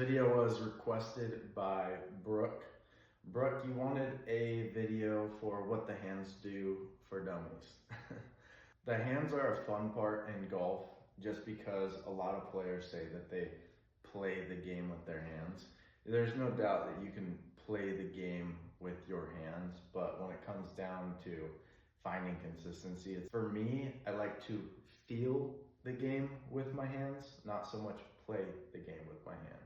video was requested by Brooke. Brooke, you wanted a video for what the hands do for dummies. The hands are a fun part in golf just because a lot of players say that they play the game with their hands. There's no doubt that you can play the game with your hands, but when it comes down to finding consistency, for me, I like to feel the game with my hands, not so much play the game with my hands.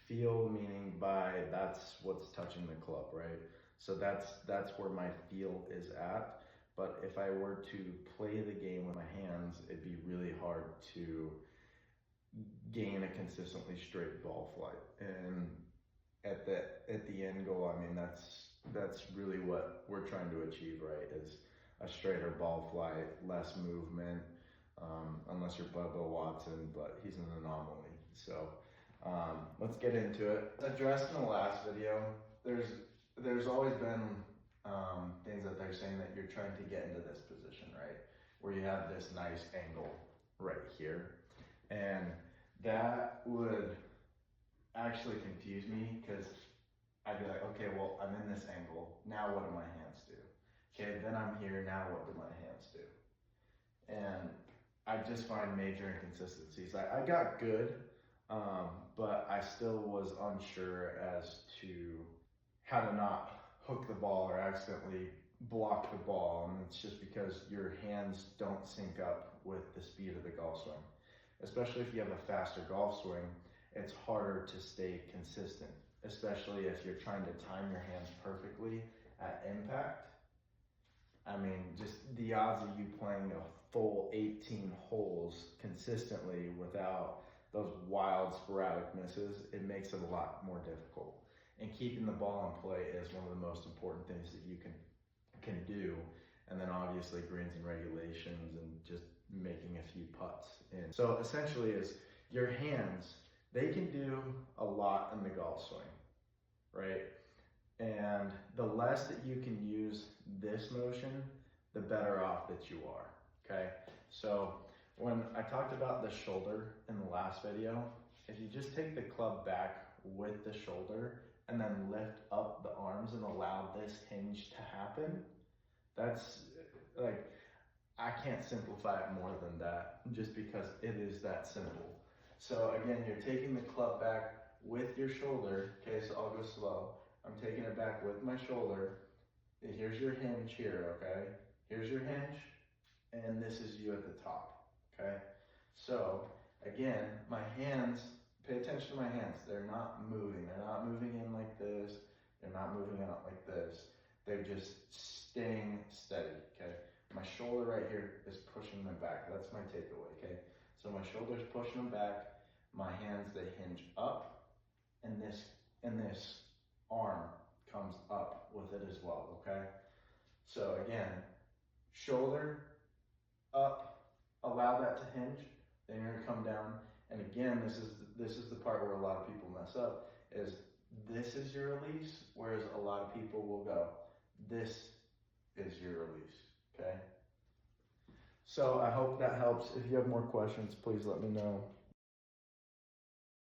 Feel meaning by that's what's touching the club, right? So that's where my feel is at. But if I were to play the game with my hands, it'd be really hard to gain a consistently straight ball flight. And at the end goal, I mean, that's really what we're trying to achieve, right? Is a straighter ball flight, less movement, unless you're Bubba Watson, but he's an anomaly. So let's get into it. Addressed in the last video, there's always been things that they're saying that you're trying to get into this position, right? Where you have this nice angle right here. And that would actually confuse me because I'd be like, okay, well, I'm in this angle. Now what do my hands do? Okay, then I'm here. Now what do my hands do? And I just find major inconsistencies. I got good, but I still was unsure as to how to not hook the ball or accidentally block the ball. And it's just because your hands don't sync up with the speed of the golf swing. Especially if you have a faster golf swing, it's harder to stay consistent, especially if you're trying to time your hands perfectly at impact. I mean, just the odds of you playing a full 18 holes consistently without those wild sporadic misses, it makes it a lot more difficult. And keeping the ball in play is one of the most important things that you can do. And then obviously greens and regulations and just making a few putts in. So essentially is your hands, they can do a lot in the golf swing, right? And the less that you can use this motion, the better off that you are, okay? So when I talked about the shoulder in the last video, if you just take the club back with the shoulder and then lift up the arms and allow this hinge to happen, that's like, I can't simplify it more than that just because it is that simple. So again, you're taking the club back with your shoulder, okay, so I'll go slow. I'm taking it back with my shoulder. Here's your hinge here, okay? Here's your hinge, and this is you at the top, okay? So again, my hands, pay attention to my hands. They're not moving. They're not moving in like this. They're not moving out like this. They're just staying steady, okay? My shoulder right here is pushing them back. That's my takeaway, okay? So my shoulder's pushing them back. My hands, they hinge up, and this arm comes up with it as well, okay? So again, shoulder up, allow that to hinge, then you're gonna come down, and again, this is the part where a lot of people mess up, is this is your release, whereas a lot of people will go, this is your release, okay? So I hope that helps. If you have more questions, please let me know.